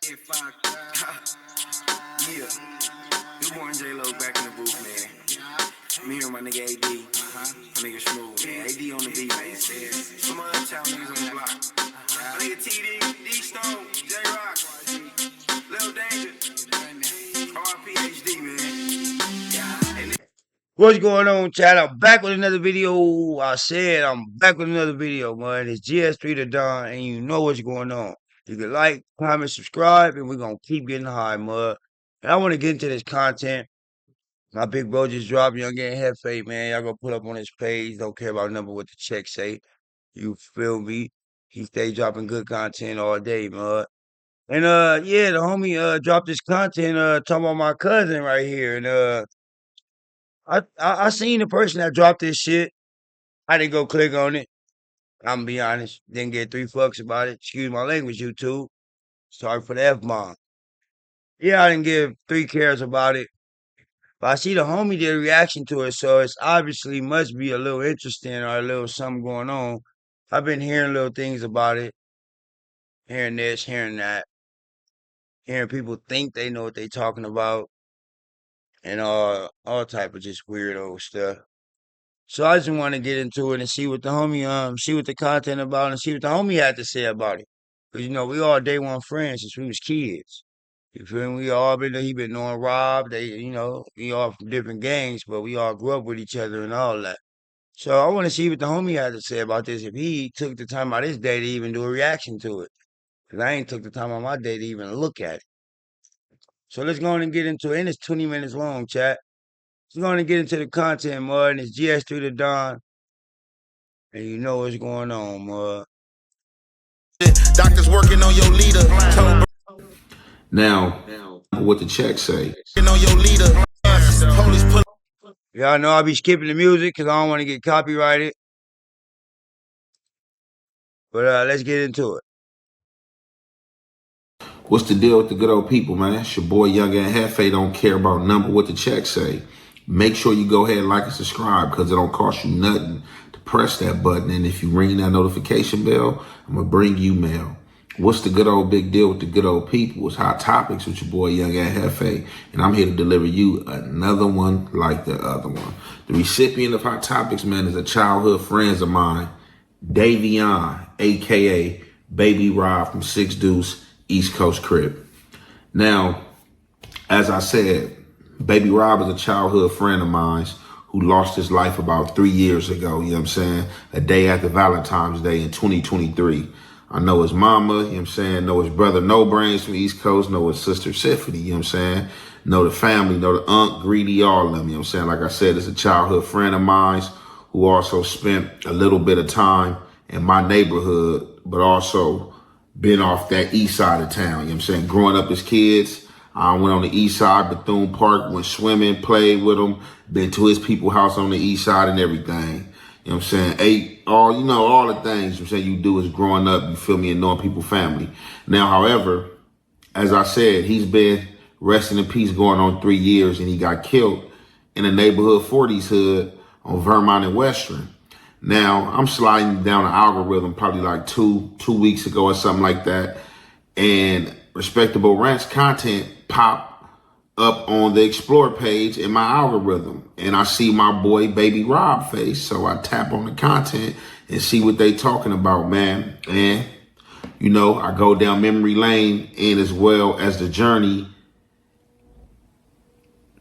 Yeah, this one J-Lo back in the booth, man. Me and my nigga AD, my nigga Smooth, man. AD on the beat, man. Some other town niggas on the block. My nigga TD, D-Stone, J-Rock, Lil Danger, RPHD, man. What's going on, chat? I'm back with another video. I said I'm back with another video, man. It's GS3 the Don, and you know what's going on. You can like, comment, subscribe, and we're going to keep getting high, mud. And I want to get into this content. My big bro just dropped Young and Jefe, man. Y'all go pull up on his page. Don't care about number what the check say. You feel me? He stay dropping good content all day, mud. And yeah, the homie dropped this content talking about my cousin right here. And I seen the person that dropped this shit. I didn't go click on it. I'm gonna be honest. Didn't get 3 fucks about it. Excuse my language, YouTube. Sorry for the F-bomb. Yeah, I didn't give 3 cares about it. But I see the homie did a reaction to it, so it's obviously must be a little interesting or a little something going on. I've been hearing little things about it. Hearing this, hearing that. Hearing people think they know what they talking about. And all type of just weirdo stuff. So I just want to get into it and see what the homie see what the content about and see what the homie had to say about it. Cause you know we all day one friends since we was kids. You feel me? We all he been knowing Rob. We all from different gangs, but we all grew up with each other and all that. So I want to see what the homie had to say about this. If he took the time out his day to even do a reaction to it, cause I ain't took the time out my day to even look at it. So let's go on and get into it. And it's 20 minutes long, chat. Let's go on and get into the content, mud. And it's GS3 the Don. And you know what's going on, mud. Doctors working on your leader. Now, what the check say? On your leader. Y'all know I be skipping the music because I don't want to get copyrighted. But let's get into it. What's the deal with the good old people, man? It's your boy Young and Jefe. Don't care about number what the check say. Make sure you go ahead and like and subscribe because it don't cost you nothing to press that button. And if you ring that notification bell, I'm going to bring you mail. What's the good old big deal with the good old people? It's Hot Topics with your boy Young and Jefe. And I'm here to deliver you another one like the other one. The recipient of Hot Topics, man, is a childhood friend of mine, Davion, a.k.a. Llbabyrob from 6 Deuce, East Coast Crib. Now, as I said, Llbabyrob is a childhood friend of mine who lost his life about 3 years ago, you know what I'm saying? A day after Valentine's Day in 2023. I know his mama, you know what I'm saying? Know his brother No Brains from East Coast, know his sister Sifty, you know what I'm saying? Know the family, know the aunt, Greedy, all of them, you know what I'm saying? Like I said, it's a childhood friend of mine who also spent a little bit of time in my neighborhood, but also been off that east side of town, you know what I'm saying? Growing up as kids, I went on the east side, Bethune Park, went swimming, played with him, been to his people's house on the east side and everything. You know what I'm saying? Ate all, all the things you saying you do as growing up, you feel me, and knowing people's family. Now, however, as I said, he's been resting in peace going on 3 years, and he got killed in a neighborhood 40s hood on Vermont and Western. Now, I'm sliding down an algorithm probably like two weeks ago or something like that, and Respectable Rants content popped up on the Explore page in my algorithm, and I see my boy Llbabyrob face, so I tap on the content and see what they talking about, man. And I go down memory lane, and as well as the journey,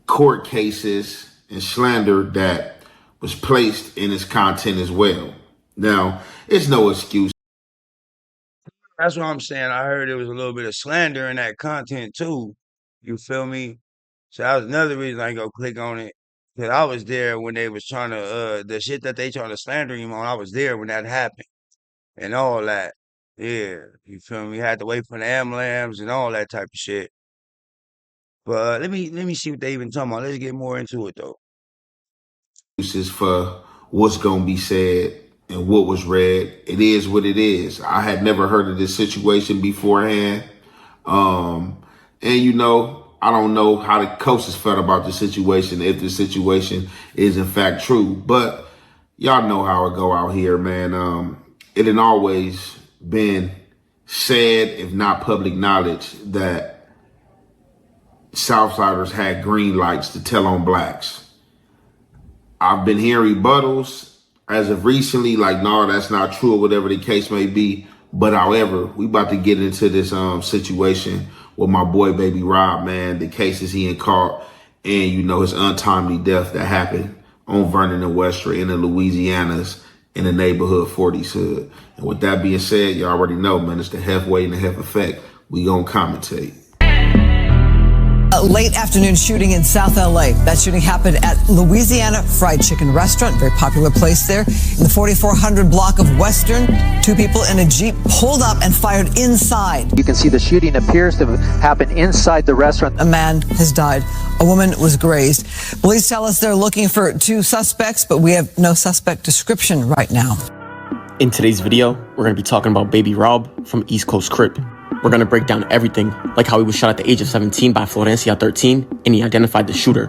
court cases and slander that was placed in his content as well. Now, it's no excuse. That's what I'm saying. I heard there was a little bit of slander in that content too. You feel me? So that was another reason I go click on it. Cause I was there when they was trying to the shit that they trying to slander him on. I was there when that happened and all that. Yeah, you feel me? Had to wait for the ambulance and all that type of shit. But let me see what they even talking about. Let's get more into it though. Excuses for what's gonna be said and what was read. It is what it is. I had never heard of this situation beforehand. And I don't know how the coaches felt about the situation, if the situation is in fact true. But y'all know how it go out here, man. It had always been said, if not public knowledge, that Southsiders had green lights to tell on blacks. I've been hearing rebuttals as of recently, like, no, that's not true or whatever the case may be. But however, we about to get into this situation with my boy Llbabyrob, man, the cases he in caught and, you know, his untimely death that happened on Vernon and Westray in the Louisianas in the neighborhood 40s hood. And with that being said, you already know, man, it's the Hef Way and the Hef Effect. We gonna commentate. A late afternoon shooting in South LA. That shooting happened at Louisiana Fried Chicken Restaurant, very popular place there. In the 4400 block of Western, two people in a Jeep pulled up and fired inside. You can see the shooting appears to have happened inside the restaurant. A man has died. A woman was grazed. Police tell us they're looking for two suspects, but we have no suspect description right now. In today's video, we're going to be talking about Llbabyrob from East Coast Crip. We're going to break down everything, like how he was shot at the age of 17 by Florencia 13, and he identified the shooter.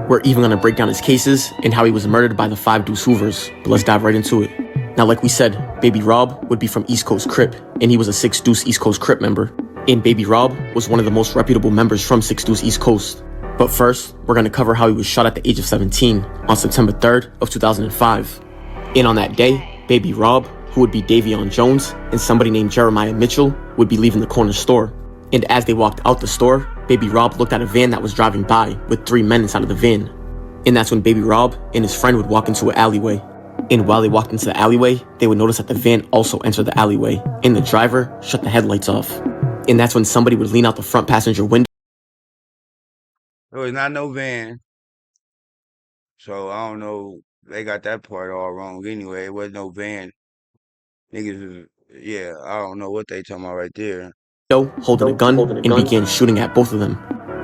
We're even going to break down his cases and how he was murdered by the 5 Deuce Hoovers, but let's dive right into it. Now, like we said, Llbabyrob would be from East Coast Crip, and he was a 6 Deuce East Coast Crip member. And Llbabyrob was one of the most reputable members from 6 Deuce East Coast. But first, we're going to cover how he was shot at the age of 17 on September 3rd of 2005. And on that day, Llbabyrob, who would be Davion Jones, and somebody named Jeremiah Mitchell would be leaving the corner store. And as they walked out the store, Llbabyrob looked at a van that was driving by with 3 men inside of the van. And that's when Llbabyrob and his friend would walk into an alleyway. And while they walked into the alleyway, they would notice that the van also entered the alleyway, and the driver shut the headlights off. And that's when somebody would lean out the front passenger window. There was not no van. So I don't know. They got that part all wrong anyway. It wasn't no van. Niggas, yeah, I don't know what they talking about right there. Holding a gun and began shooting at both of them.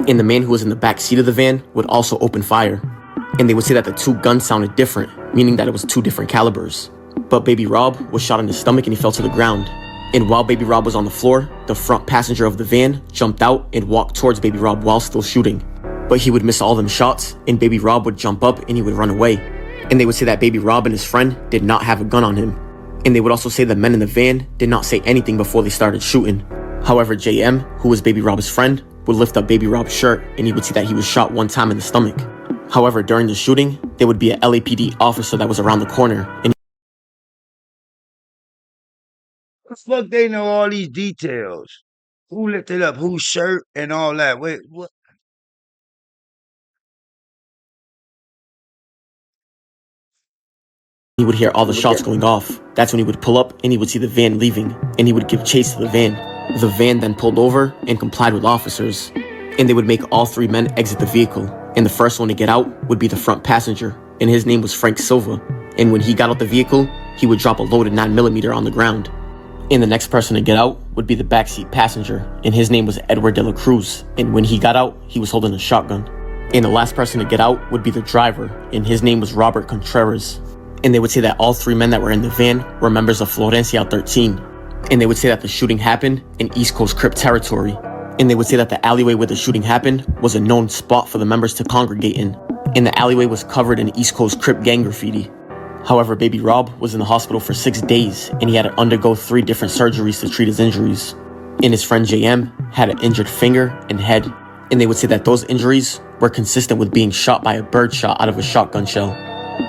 And the man who was in the back seat of the van would also open fire. And they would say that the 2 guns sounded different, meaning that it was 2 different calibers. But Llbabyrob was shot in the stomach and he fell to the ground. And while Llbabyrob was on the floor, the front passenger of the van jumped out and walked towards Llbabyrob while still shooting. But he would miss all them shots, and Llbabyrob would jump up and he would run away. And they would say that Llbabyrob and his friend did not have a gun on him. And they would also say the men in the van did not say anything before they started shooting. However, JM, who was Llabybyrob's friend, would lift up Llabybyrob's shirt and he would see that he was shot 1 time in the stomach. However, during the shooting, there would be an LAPD officer that was around the corner, and The fuck they know all these details? Who lifted up whose shirt and all that? Wait, what? he would hear all the shots going off. That's when he would pull up and he would see the van leaving, and he would give chase to the van. The van then pulled over and complied with officers, and they would make all 3 men exit the vehicle. And the first one to get out would be the front passenger, and his name was Frank Silva. And when he got out the vehicle, he would drop a loaded 9mm on the ground. And the next person to get out would be the backseat passenger, and his name was Edward De La Cruz. And when he got out, he was holding a shotgun. And the last person to get out would be the driver, and his name was Robert Contreras. And they would say that all 3 men that were in the van were members of Florencia 13. And they would say that the shooting happened in East Coast Crip territory. And they would say that the alleyway where the shooting happened was a known spot for the members to congregate in. And the alleyway was covered in East Coast Crip gang graffiti. However, Llbabyrob was in the hospital for 6 days, and he had to undergo 3 different surgeries to treat his injuries. And his friend JM had an injured finger and head. And they would say that those injuries were consistent with being shot by a bird shot out of a shotgun shell.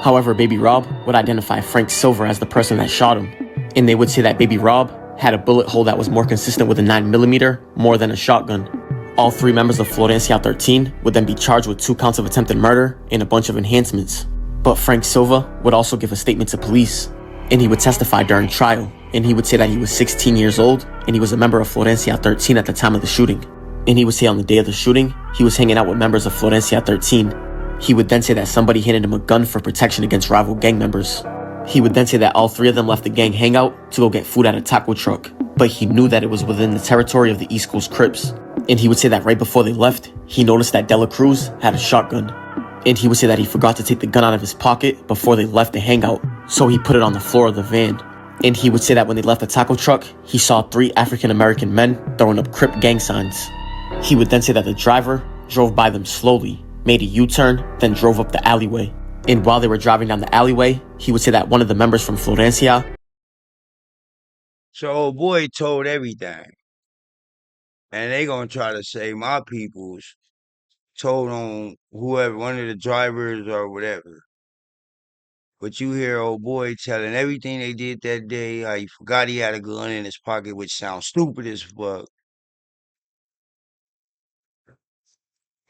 However, Llbabyrob would identify Frank Silva as the person that shot him. And they would say that Llbabyrob had a bullet hole that was more consistent with a 9mm more than a shotgun. All 3 members of Florencia 13 would then be charged with 2 counts of attempted murder and a bunch of enhancements. But Frank Silva would also give a statement to police, and he would testify during trial, and he would say that he was 16 years old and he was a member of Florencia 13 at the time of the shooting. And he would say on the day of the shooting, he was hanging out with members of Florencia 13. He would then say that somebody handed him a gun for protection against rival gang members. He would then say that all 3 of them left the gang hangout to go get food at a taco truck, but he knew that it was within the territory of the East Coast Crips. And he would say that right before they left, he noticed that De La Cruz had a shotgun. And he would say that he forgot to take the gun out of his pocket before they left the hangout, so he put it on the floor of the van. And he would say that when they left the taco truck, he saw 3 African American men throwing up Crip gang signs. He would then say that the driver drove by them slowly, made a U-turn, then drove up the alleyway. And while they were driving down the alleyway, he would say that one of the members from Florencia So old boy told everything. And they gonna try to say my peoples told on whoever, one of the drivers or whatever. But you hear old boy telling everything they did that day, how he forgot he had a gun in his pocket, which sounds stupid as fuck.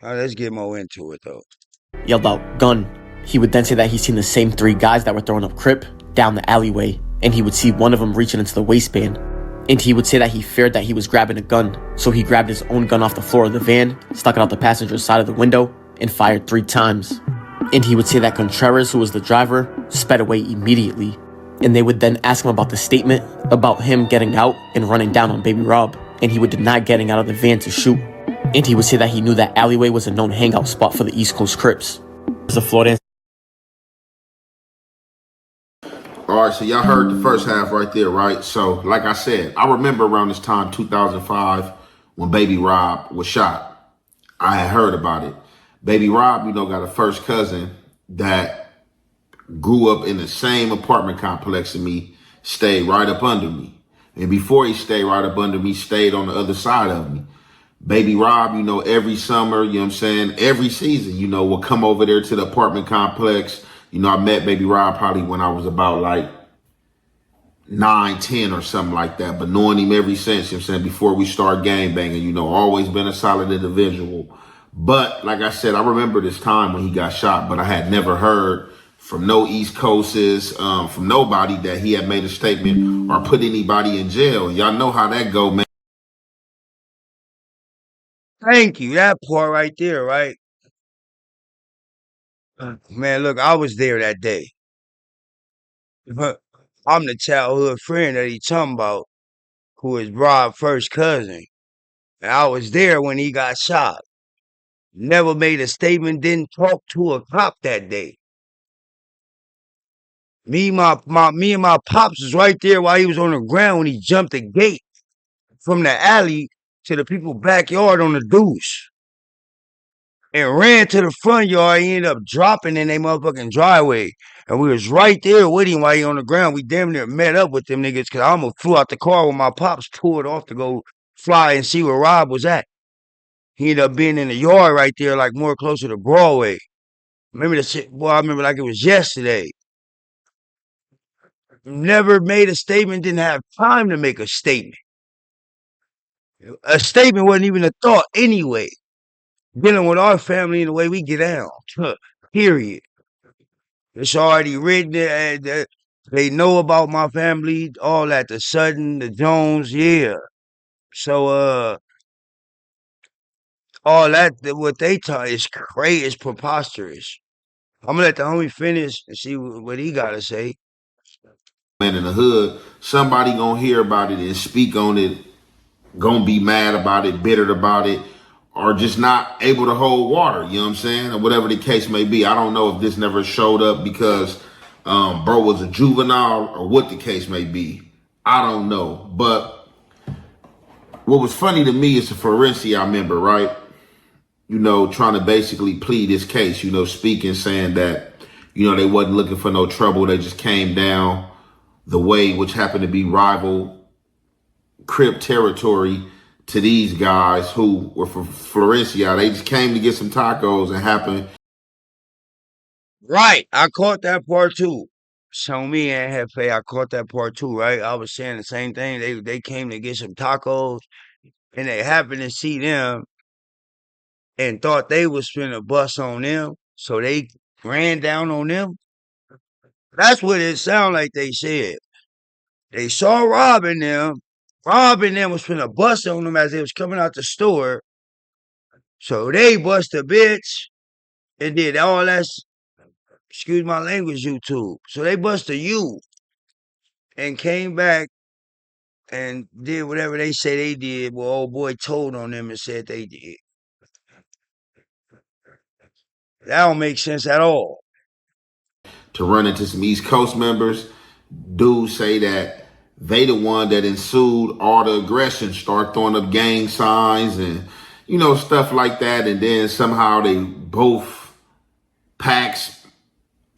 Let's get more into it though. Yelled out, "Gun." He would then say that he's seen the same three guys that were throwing up Crip down the alleyway, and he would see one of them reaching into the waistband. And he would say that he feared that he was grabbing a gun, so he grabbed his own gun off the floor of the van, stuck it out the passenger's side of the window, and fired 3 times. And he would say that Contreras, who was the driver, sped away immediately. And they would then ask him about the statement about him getting out and running down on Llbabyrob, and he would deny getting out of the van to shoot. And he would say that he knew that alleyway was a known hangout spot for the East Coast Crips. There's a Florida. All right, so y'all heard the first half right there, right? So, like I said, I remember around this time, 2005, when Llbabyrob was shot. I had heard about it. Llbabyrob, got a first cousin that grew up in the same apartment complex as me, stayed right up under me. And before he stayed right up under me, stayed on the other side of me. Llbabyrob, every summer, every season, would come over there to the apartment complex. I met Llbabyrob probably when I was about like 9, 10 or something like that. But knowing him ever since, before we start gang banging, always been a solid individual. But like I said, I remember this time when he got shot, but I had never heard from no East Coasters, from nobody that he had made a statement or put anybody in jail. Y'all know how that go, man. Thank you. That part right there, right? Man, look, I was there that day. I'm the childhood friend that he talking about, who is Rob's first cousin. And I was there when he got shot. Never made a statement, didn't talk to a cop that day. Me and my pops was right there while he was on the ground when he jumped the gate from the alley to the people's backyard on the deuce and ran to the front yard. He ended up dropping in their motherfucking driveway. And we was right there with him while he on the ground. We damn near met up with them niggas because I almost flew out the car when my pops pulled off to go fly and see where Rob was at. He ended up being in the yard right there, like more closer to Broadway. Remember the shit? Boy, I remember like it was yesterday. Never made a statement, didn't have time to make a statement. A statement wasn't even a thought anyway. Dealing with our family and the way we get down. Period. It's already written. They know about my family, all that. The Sutton, the Jones, yeah. So, all that, what they taught is crazy, is preposterous. I'm gonna let the homie finish and see what he gotta say. Man, in the hood, somebody gonna hear about it and speak on it, gonna be mad about it, bitter about it, or just not able to hold water, you know what I'm saying? Or whatever the case may be. I don't know if this never showed up because bro was a juvenile or what the case may be. I don't know. But what was funny to me is the forensic I remember, right? Trying to basically plead his case, speaking, saying that, they wasn't looking for no trouble. They just came down the way, which happened to be rival Crip territory to these guys who were from Florencia. They just came to get some tacos and happened. Right, I caught that part too. So me and Jefe, I caught that part too, right? I was saying the same thing. They came to get some tacos and they happened to see them and thought they was finna bust on them. So they ran down on them. That's what it sounded like they said. They saw Rob and them. Rob and them was finna bust on them as they was coming out the store. So they bust a bitch and did all that, excuse my language, YouTube. So they bust a U and came back and did whatever they say they did. Well, old boy told on them and said they did. That don't make sense at all. To run into some East Coast members, dudes say that they the one that ensued all the aggression, start throwing up gang signs and, stuff like that. And then somehow they both packs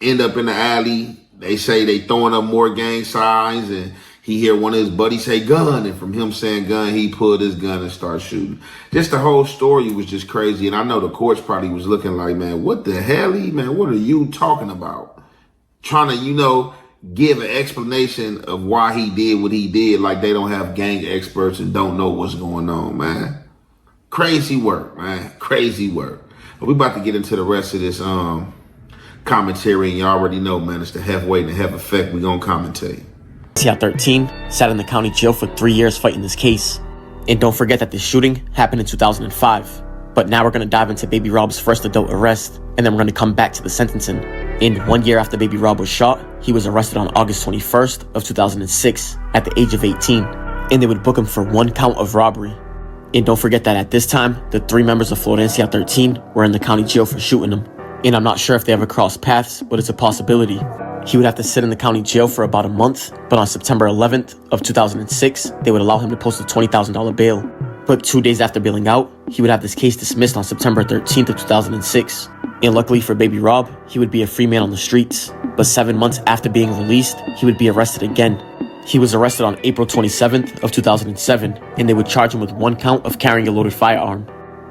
end up in the alley. They say they throwing up more gang signs and He hear one of his buddies say gun, and from him saying gun, he pulled his gun and started shooting. Just the whole story was just crazy. And I know the courts probably was looking like, man, what the hell, man? What are you talking about? Trying to, give an explanation of why he did what he did, like they don't have gang experts and don't know what's going on, man. Crazy work, man. Crazy work. But we about to get into the rest of this commentary, and you already know, man, it's the Hef weight and the Hef effect. We gonna commentate. Valencia 13 sat in the county jail for 3 years fighting this case. And don't forget that this shooting happened in 2005. But now we're going to dive into Llbabyrob first adult arrest, and then we're going to come back to the sentencing. And 1 year after Llbabyrob was shot, he was arrested on August 21st of 2006 at the age of 18. And they would book him for 1 count of robbery. And don't forget that at this time, the 3 members of Valencia 13 were in the county jail for shooting him. And I'm not sure if they ever crossed paths, but it's a possibility. He would have to sit in the county jail for about a month, but on September 11th of 2006, they would allow him to post a $20,000 bail. But 2 days after bailing out, he would have this case dismissed on September 13th of 2006. And luckily for Llbabyrob, he would be a free man on the streets. But 7 months after being released, he would be arrested again. He was arrested on April 27th of 2007, and they would charge him with 1 count of carrying a loaded firearm.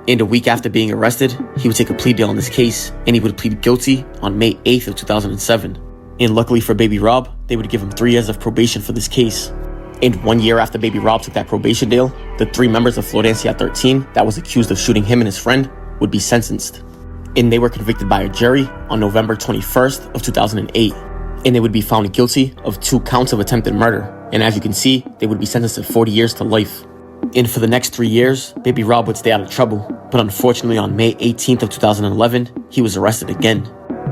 And a week after being arrested, he would take a plea deal on this case, and he would plead guilty on May 8th of 2007. And luckily for Llbabyrob, they would give him 3 years of probation for this case. And 1 year after Llbabyrob took that probation deal, the 3 members of Valencia 13 that was accused of shooting him and his friend would be sentenced. And they were convicted by a jury on November 21st of 2008. And they would be found guilty of 2 counts of attempted murder. And as you can see, they would be sentenced to 40 years to life. And for the next 3 years, Llbabyrob would stay out of trouble. But unfortunately, on May 18th of 2011, he was arrested again.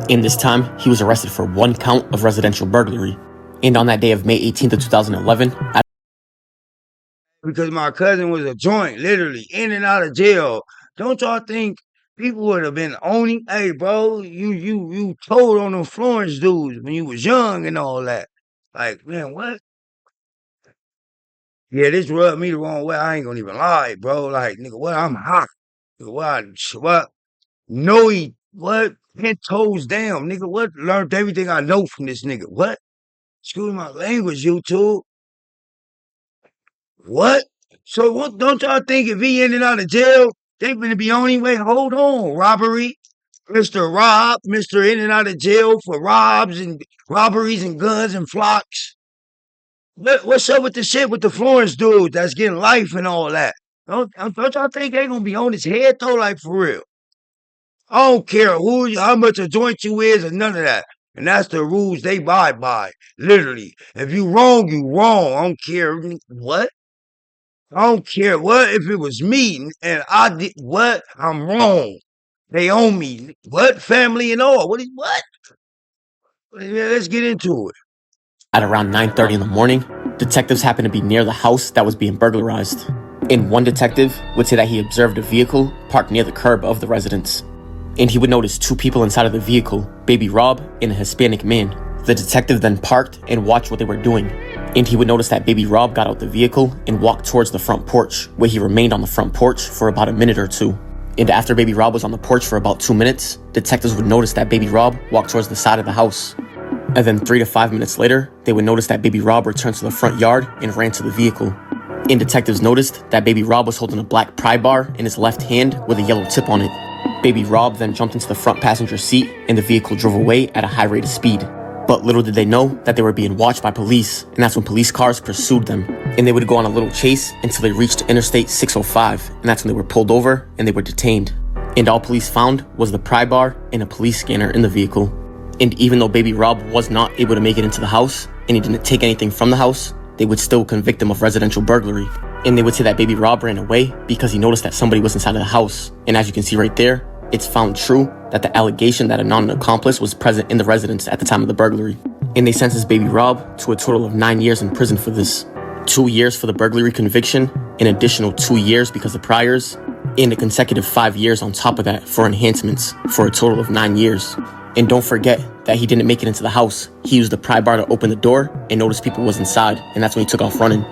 And this time, he was arrested for 1 count of residential burglary. And on that day of May 18th of 2011, because my cousin was a joint, literally in and out of jail. Don't y'all think people would have been owning? Hey, bro, you told on them Florence dudes when you was young and all that. Like, man, what? Yeah, this rubbed me the wrong way. I ain't gonna even lie, bro. Like, nigga, what? I'm hot. Nigga, what? No, what? 10 toes down, nigga. What? Learned everything I know from this nigga. What? Excuse my language, YouTube. What? So what? Don't y'all think if he in and out of jail, they gonna be on him? Wait, hold on. Robbery. Mr. Rob, Mr. In and out of jail for robberies and guns and flocks. What's up with the shit with the Florence dude that's getting life and all that? Don't y'all think they gonna be on his head though, like for real? I don't care how much a joint you is or none of that. And that's the rules they abide by. Literally. If you wrong, you wrong. I don't care what. I don't care what if it was me and I did what. I'm wrong. They own me. What? Family and all. What? Yeah, let's get into it. at around 9:30 in the morning, detectives happened to be near the house that was being burglarized. And one detective would say that he observed a vehicle parked near the curb of the residence. And he would notice two people inside of the vehicle, Llbabyrob and a Hispanic man. The detective then parked and watched what they were doing. And he would notice that Llbabyrob got out the vehicle and walked towards the front porch, where he remained on the front porch for about a minute or two. And after Llbabyrob was on the porch for about 2 minutes, detectives would notice that Llbabyrob walked towards the side of the house. And then 3 to 5 minutes later, they would notice that Llbabyrob returned to the front yard and ran to the vehicle. And detectives noticed that Llbabyrob was holding a black pry bar in his left hand with a yellow tip on it. Llbabyrob then jumped into the front passenger seat and the vehicle drove away at a high rate of speed. But little did they know that they were being watched by police, and that's when police cars pursued them. And they would go on a little chase until they reached Interstate 605, and that's when they were pulled over and they were detained. And all police found was the pry bar and a police scanner in the vehicle. And even though Llbabyrob was not able to make it into the house, and he didn't take anything from the house, they would still convict him of residential burglary. And they would say that Llbabyrob ran away because he noticed that somebody was inside of the house. And as you can see right there, it's found true that the allegation that a non-accomplice was present in the residence at the time of the burglary. And they sentenced Llbabyrob to a total of 9 years in prison for this. 2 years for the burglary conviction, an additional 2 years because of priors, and a consecutive 5 years on top of that for enhancements, for a total of 9 years. And don't forget that he didn't make it into the house. He used the pry bar to open the door and noticed people was inside, and that's when he took off running.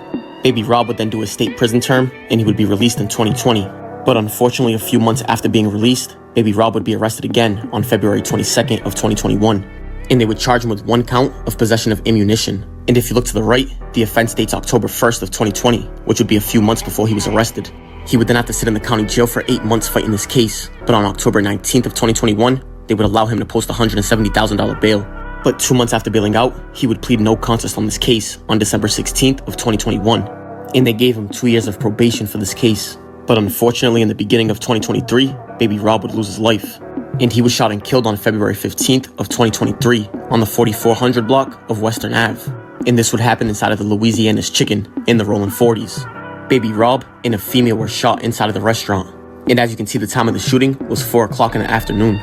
Llbabyrob would then do a state prison term, and he would be released in 2020. But unfortunately, a few months after being released, Llbabyrob would be arrested again on February 22nd of 2021. And they would charge him with 1 count of possession of ammunition. And if you look to the right, the offense dates October 1st of 2020, which would be a few months before he was arrested. He would then have to sit in the county jail for 8 months fighting this case, but on October 19th of 2021, they would allow him to post a $170,000 bail. But 2 months after bailing out, he would plead no contest on this case on December 16th of 2021, and they gave him 2 years of probation for this case. But unfortunately, in the beginning of 2023, Baby Rob would lose his life, and he was shot and killed on February 15th of 2023 on the 4400 block of Western Ave. And this would happen inside of the Louisiana's Chicken in the Rolling 40s. Baby Rob and a female were shot inside of the restaurant. And as you can see, the time of the shooting was 4 o'clock in the afternoon.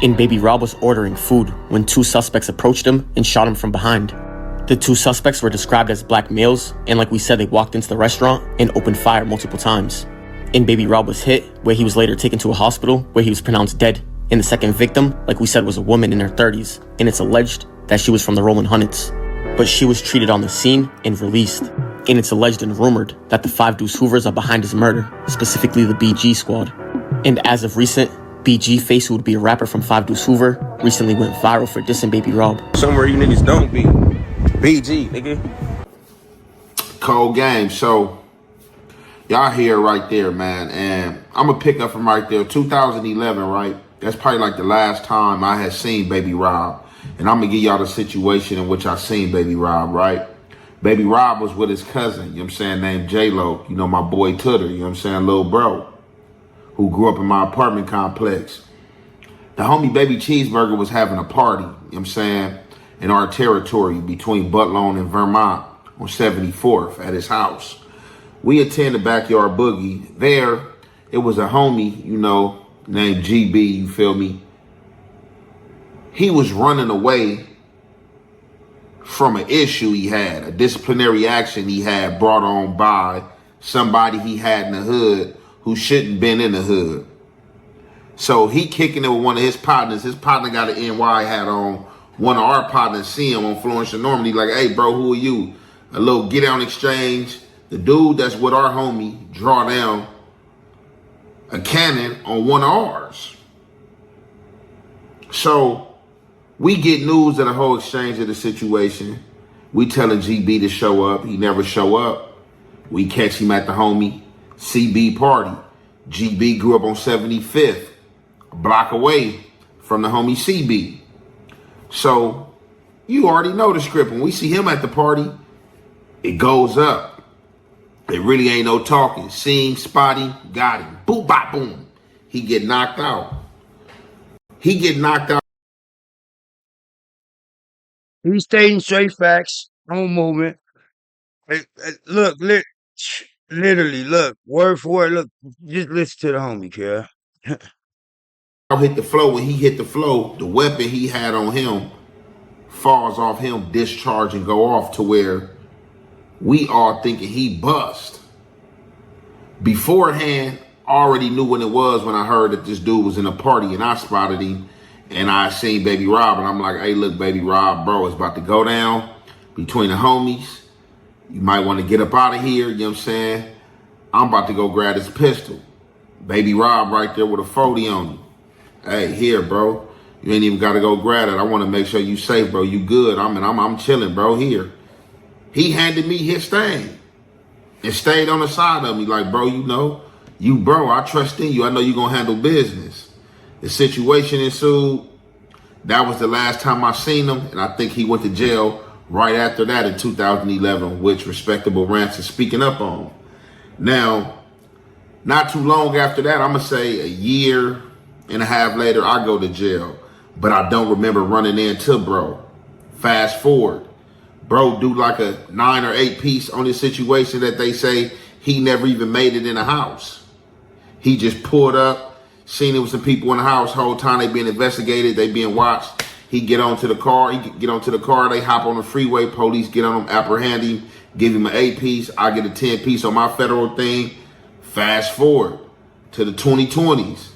And Baby Rob was ordering food when 2 suspects approached him and shot him from behind. The 2 suspects were described as black males, and like we said, they walked into the restaurant and opened fire multiple times. And Baby Rob was hit, where he was later taken to a hospital where he was pronounced dead. And the second victim, like we said, was a woman in her 30s, and it's alleged that she was from the Rolling Hundreds. But she was treated on the scene and released. And it's alleged and rumored that the 5 Deuce Hoovers are behind his murder, specifically the BG squad. And as of recent, BG Face, who would be a rapper from 5 Deuce Hoover, recently went viral for dissing Baby Rob. Somewhere you niggas don't be. BG, nigga. Cold game. So, y'all hear right there, man. And I'm going to pick up from right there. 2011, right? That's probably like the last time I had seen Baby Rob. And I'm going to give y'all the situation in which I seen Baby Rob, right? Baby Rob was with his cousin, you know what I'm saying, named J-Lo. You know, my boy Tutter, you know what I'm saying, little bro, who grew up in my apartment complex. The homie Baby Cheeseburger was having a party, you know what I'm saying, in our territory between Butlone and Vermont on 74th at his house. We attend the Backyard Boogie. There, it was a homie, you know, named GB, you feel me? He was running away from an issue he had, a disciplinary action he had brought on by somebody he had in the hood who shouldn't been in the hood. So he kicking it with one of his partners. His partner got an NY hat on. One of our partners see him on Florence and Normandy like, hey, bro, who are you? A little get down exchange. The dude that's with our homie draw down a cannon on one of ours. So we get news of the whole exchange of the situation. We telling GB to show up. He never show up. We catch him at the homie CB party. GB grew up on 75th, a block away from the homie CB. So you already know the script. When we see him at the party, it goes up. It really ain't no talking. Seen, spotty, got him. Boom, bop, boom. He get knocked out. He get knocked out. He's stating straight facts. No movement. Look, literally, look, word for word. Look, just listen to the homie, Kara. Hit the flow. When he hit the flow, the weapon he had on him falls off him, discharge and go off to where we all thinking he bust. Beforehand, already knew when it was when I heard that this dude was in a party and I spotted him. And I seen Baby Rob, and I'm like, hey, look, Baby Rob, bro, it's about to go down between the homies. You might want to get up out of here, you know what I'm saying? I'm about to go grab this pistol. Baby Rob right there with a 40 on him. Hey, here, bro. You ain't even got to go grab it. I want to make sure you safe, bro. You good. I'm chilling, bro, here. He handed me his thing and stayed on the side of me like, bro, you know, bro, I trust in you. I know you're going to handle business. The situation ensued. That was the last time I seen him, and I think he went to jail right after that in 2011, which Respectable Rants is speaking up on. Now, not too long after that, I'm going to say a year and a half later, I go to jail, but I don't remember running into bro. Fast forward, bro do like a 9 or 8 piece on this situation that they say he never even made it in the house. He just pulled up. Seen it with some people in the house whole time. They being investigated. They being watched. He get onto the car. They hop on the freeway. Police get on him, apprehend him, give him an 8 piece. I get a 10 piece on my federal thing. Fast forward to the 2020s.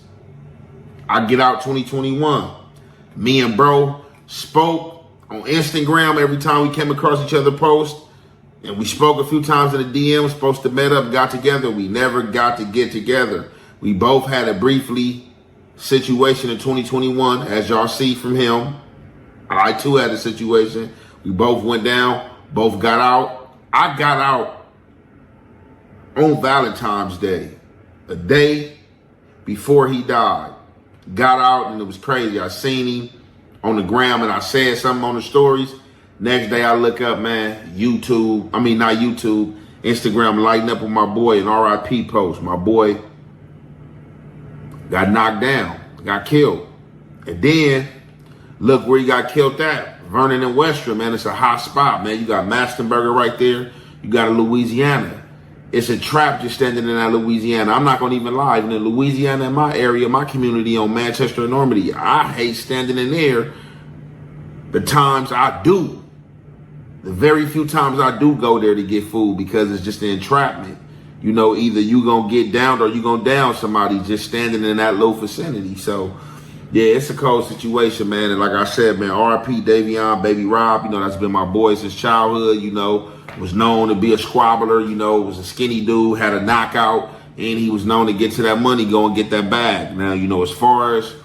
I get out 2021. Me and bro spoke on Instagram every time we came across each other post. And we spoke a few times in the DM. Supposed to met up, got together. We never got to get together. We both had a briefly situation in 2021, as y'all see from him. I too had a situation. We both went down, Both got out. I got out on Valentine's Day, a day before he died. Got out and it was crazy. I seen him on the gram and I said something on the stories. Next day I look up, man, not YouTube, Instagram lighting up with my boy, an RIP post. My boy got knocked down, got killed. And then look where he got killed at. Vernon and Western, man. It's a hot spot, man. You got Mastonburger right there. You got a Louisiana. It's a trap just standing in that Louisiana. I'm not going to even lie. Even in Louisiana, in my area, my community on Manchester and Normandy, I hate standing in there the times I do. The very few times I do go there to get food because it's just an entrapment. You know, either you going to get downed or you going to down somebody just standing in that low vicinity. So, yeah, it's a cold situation, man. And like I said, man, RP, Davion, Llbabyrob, you know, that's been my boy since childhood, you know, was known to be a squabbler, you know, was a skinny dude, had a knockout, and he was known to get to that money, go and get that bag. Now, you know, as far as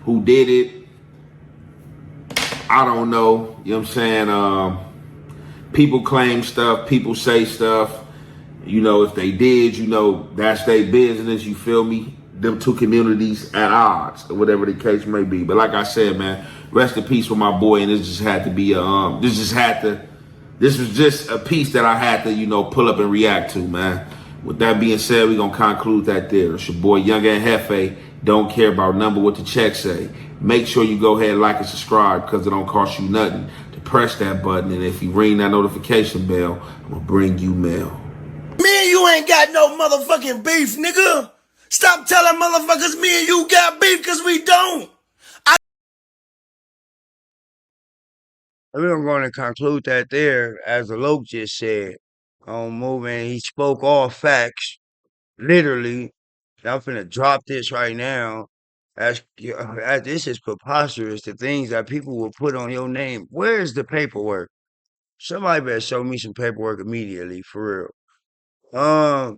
who did it, I don't know. You know what I'm saying? People claim stuff, people say stuff. You know, if they did, you know, that's their business, you feel me? Them two communities at odds, or whatever the case may be. But like I said, man, rest in peace with my boy. And this just had to be this was just a piece that I had to, you know, pull up and react to, man. With that being said, we're gonna conclude that there. It's your boy Young and Jefe. Don't care about number what the check say. Make sure you go ahead, like and subscribe, because it don't cost you nothing to press that button. And if you ring that notification bell, I'm gonna bring you mail. Me and you ain't got no motherfucking beef, nigga. Stop telling motherfuckers me and you got beef, because we don't. We're going to conclude that there, as the Loke just said. On moving, he spoke all facts, literally. I'm finna drop this right now. This is preposterous. The things that people will put on your name. Where is the paperwork? Somebody better show me some paperwork immediately, for real.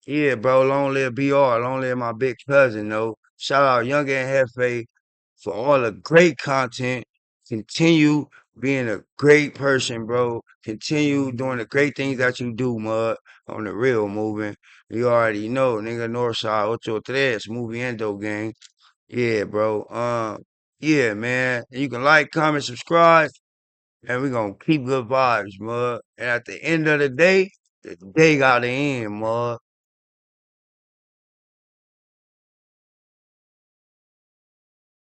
Yeah, bro. Long live BR. Long live my big cousin, though. Shout out Young and Jefe for all the great content. Continue being a great person, bro. Continue doing the great things that you do, mud. On the real moving. You already know, nigga. Northside, Ocho Tres, movie Endo gang. Yeah, bro. Yeah, man. And you can like, comment, subscribe, and we're gonna keep good vibes, mud. And at the end of the day gotta end, mud.